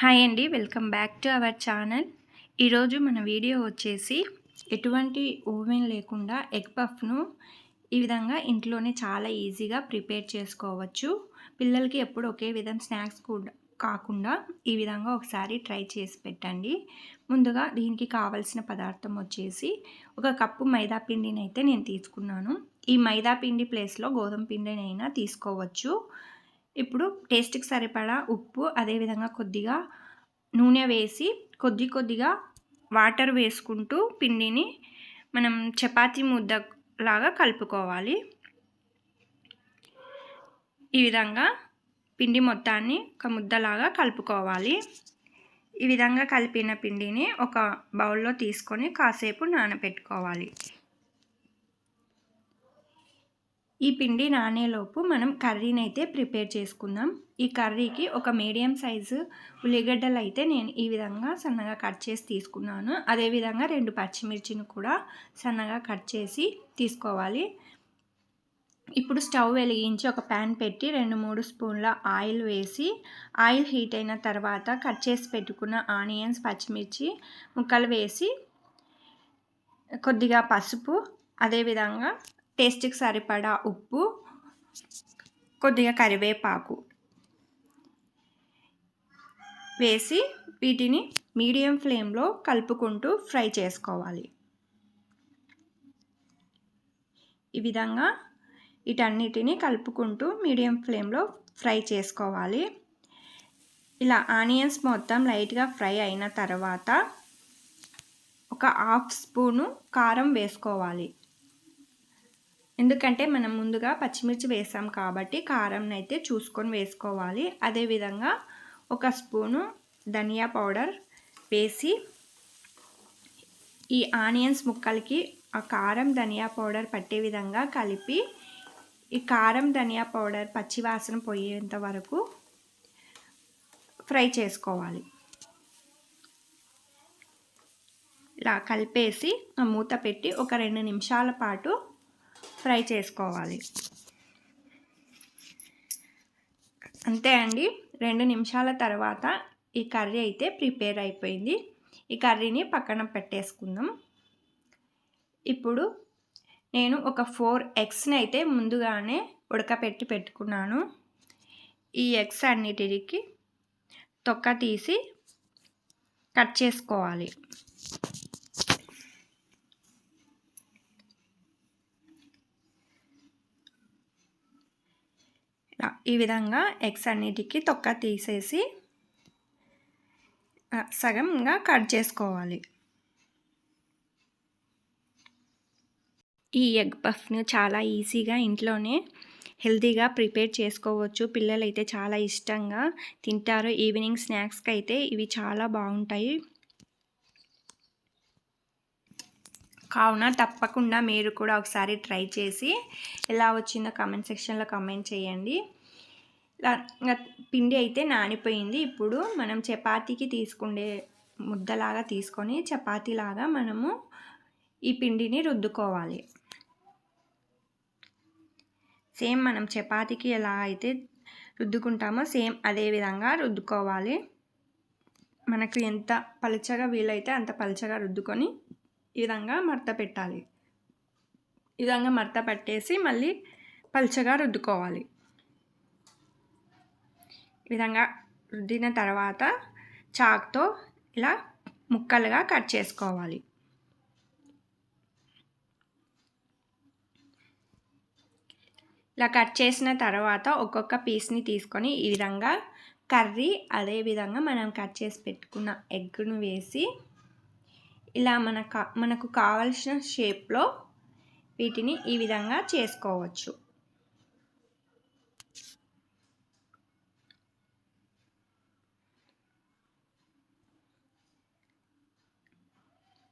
Hi అండి, welcome back to our channel. ఈరోజు మన వీడియో వచ్చేసి ఎటువంటి ఓవెన్ లేకుండా ఎగ్ పఫ్ను ఈ విధంగా ఇంట్లోనే చాలా ఈజీగా ప్రిపేర్ చేసుకోవచ్చు. పిల్లలకి ఎప్పుడు ఒకే విధం స్నాక్స్ కూడా కాకుండా ఈ విధంగా ఒకసారి ట్రై చేసి పెట్టండి. ముందుగా దీనికి కావాల్సిన పదార్థం వచ్చేసి 1 కప్పు మైదా పిండిని అయితే నేను తీసుకున్నాను. ఈ మైదా పిండి ప్లేస్లో గోధుమ పిండినైనా తీసుకోవచ్చు. ఇప్పుడు టేస్ట్‌కి సరిపడా ఉప్పు, అదేవిధంగా కొద్దిగా నూనె వేసి కొద్దిగా వాటర్ వేసుకుంటూ పిండిని మనం చపాతీ ముద్దలాగా కలుపుకోవాలి. ఈ విధంగా పిండి మొత్తాన్ని ఒక ముద్దలాగా కలుపుకోవాలి. ఈ విధంగా కలిపిన పిండిని ఒక బౌల్‌లో తీసుకొని కాసేపు నానబెట్టుకోవాలి. ఈ పిండి నానేలోపు మనం కర్రీని అయితే ప్రిపేర్ చేసుకుందాం. ఈ కర్రీకి ఒక మీడియం సైజు ఉల్లిగడ్డలు అయితే నేను ఈ విధంగా సన్నగా కట్ చేసి తీసుకున్నాను. అదేవిధంగా 2 పచ్చిమిర్చిని కూడా సన్నగా కట్ చేసి తీసుకోవాలి. ఇప్పుడు స్టవ్ వెలిగించి ఒక ప్యాన్ పెట్టి 2-3 స్పూన్ల ఆయిల్ వేసి, ఆయిల్ హీట్ అయిన తర్వాత కట్ చేసి పెట్టుకున్న ఆనియన్స్, పచ్చిమిర్చి ముక్కలు వేసి కొద్దిగా పసుపు, అదేవిధంగా టేస్ట్‌కి సరిపడా ఉప్పు, కొద్దిగా కరివేపాకు వేసి వీటిని మీడియం ఫ్లేమ్లో కలుపుకుంటూ ఫ్రై చేసుకోవాలి. ఈ విధంగా వీటన్నిటిని కలుపుకుంటూ మీడియం ఫ్లేమ్లో ఫ్రై చేసుకోవాలి. ఇలా ఆనియన్స్ మొత్తం లైట్గా ఫ్రై అయిన తర్వాత ఒక 1/2 స్పూను కారం వేసుకోవాలి. ఎందుకంటే మనం ముందుగా పచ్చిమిర్చి వేసాం కాబట్టి కారంని అయితే చూసుకొని వేసుకోవాలి. అదేవిధంగా 1 స్పూను ధనియా పౌడర్ వేసి ఈ ఆనియన్స్ ముక్కలకి ఆ కారం, ధనియా పౌడర్ పట్టే విధంగా కలిపి ఈ కారం, ధనియా పౌడర్ పచ్చివాసన పోయేంత వరకు ఫ్రై చేసుకోవాలి. ఇలా కలిపేసి మూత పెట్టి ఒక 2 నిమిషాల పాటు ఫ్రై చేసుకోవాలి. అంతే అండి, 2 నిమిషాల తర్వాత ఈ కర్రీ అయితే ప్రిపేర్ అయిపోయింది. ఈ కర్రీని పక్కన పెట్టేసుకుందాం. ఇప్పుడు నేను ఒక 4 ఎగ్స్ని అయితే ముందుగానే ఉడకపెట్టి పెట్టుకున్నాను. ఈ ఎగ్స్ అన్నిటికి తొక్క తీసి కట్ చేసుకోవాలి. ఈ విధంగా ఎగ్స్ అన్నిటికీ తొక్క తీసేసి సగంగా కట్ చేసుకోవాలి. ఈ ఎగ్ పఫ్ను చాలా ఈజీగా ఇంట్లోనే హెల్తీగా ప్రిపేర్ చేసుకోవచ్చు. పిల్లలైతే చాలా ఇష్టంగా తింటారు. ఈవినింగ్ స్నాక్స్కి అయితే ఇవి చాలా బాగుంటాయి. కావున తప్పకుండా మీరు కూడా ఒకసారి ట్రై చేసి ఎలా వచ్చిందో కామెంట్ సెక్షన్లో కామెంట్ చేయండి. పిండి అయితే నానిపోయింది. ఇప్పుడు మనం చపాతీకి తీసుకునే ముద్దలాగా తీసుకొని చపాతీలాగా మనము ఈ పిండిని రుద్దుకోవాలి. సేమ్ మనం చపాతీకి ఎలా అయితే రుద్దుకుంటామో సేమ్ అదే విధంగా రుద్దుకోవాలి. మనకు ఎంత పలుచగా వీలైతే అంత పలుచగా రుద్దుకొని ఈ విధంగా మడత పెట్టాలి. ఈ విధంగా మడత పట్టేసి మళ్ళీ పలుచగా రుద్దుకోవాలి. ఈ విధంగా రుద్దిన తర్వాత చాక్తో ఇలా ముక్కలుగా కట్ చేసుకోవాలి. ఇలా కట్ చేసిన తర్వాత ఒక్కొక్క పీస్ని తీసుకొని ఈ విధంగా కర్రీ, అదేవిధంగా మనం కట్ చేసి పెట్టుకున్న ఎగ్ను వేసి ఇలా మనకు కావలసిన షేప్లో వీటిని ఈ విధంగా చేసుకోవచ్చు.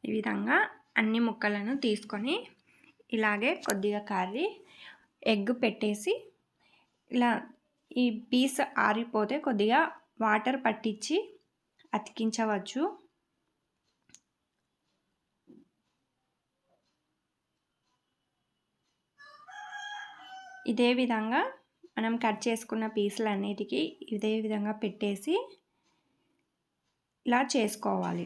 ఈ విధంగా అన్ని ముక్కలను తీసుకొని ఇలాగే కొద్దిగా కర్రీ, ఎగ్ పెట్టేసి ఇలా ఈ పీస్ ఆరిపోతే కొద్దిగా వాటర్ పట్టించి అతికించవచ్చు. ఇదే విధంగా మనం కట్ చేసుకున్న పీసులన్నిటికీ ఇదే విధంగా పెట్టేసి ఇలా చేసుకోవాలి.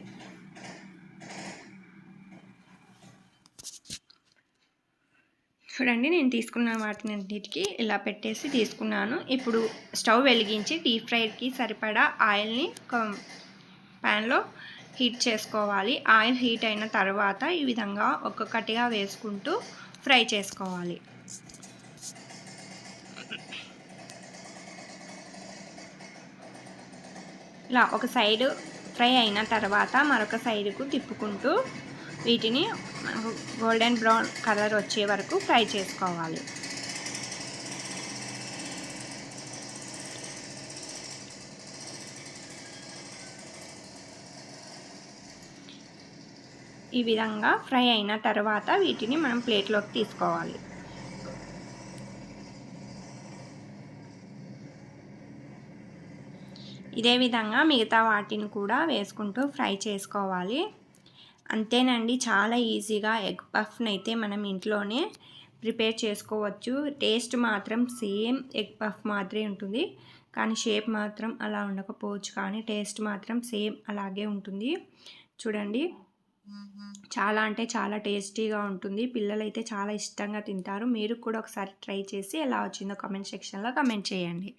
చూడండి, నేను తీసుకున్న వాటినన్నిటికీ ఇలా పెట్టేసి తీసుకున్నాను. ఇప్పుడు స్టవ్ వెలిగించి డీప్ ఫ్రైకి సరిపడా ఆయిల్ని ఒక ప్యాన్లో హీట్ చేసుకోవాలి. ఆయిల్ హీట్ అయిన తర్వాత ఈ విధంగా ఒక్కొక్కటిగా వేసుకుంటూ ఫ్రై చేసుకోవాలి. ఇలా ఒక సైడు ఫ్రై అయిన తర్వాత మరొక సైడుకు తిప్పుకుంటూ వీటిని గోల్డెన్ బ్రౌన్ కలర్ వచ్చే వరకు ఫ్రై చేసుకోవాలి. ఈ విధంగా ఫ్రై అయిన తర్వాత వీటిని మనం ప్లేట్లోకి తీసుకోవాలి. ఇదే విధంగా మిగతా వాటిని కూడా వేసుకుంటూ ఫ్రై చేసుకోవాలి. అంతేనండి, చాలా ఈజీగా ఎగ్ పఫ్ని అయితే మనం ఇంట్లోనే ప్రిపేర్ చేసుకోవచ్చు. టేస్ట్ మాత్రం సేమ్ ఎగ్ పఫ్ మాత్రమే ఉంటుంది, కానీ షేప్ మాత్రం అలా ఉండకపోవచ్చు, కానీ టేస్ట్ మాత్రం సేమ్ అలాగే ఉంటుంది. చూడండి, చాలా అంటే చాలా టేస్టీగా ఉంటుంది. పిల్లలైతే చాలా ఇష్టంగా తింటారు. మీరు కూడా ఒకసారి ట్రై చేసి ఎలా వచ్చిందో కామెంట్ సెక్షన్లో కామెంట్ చేయండి.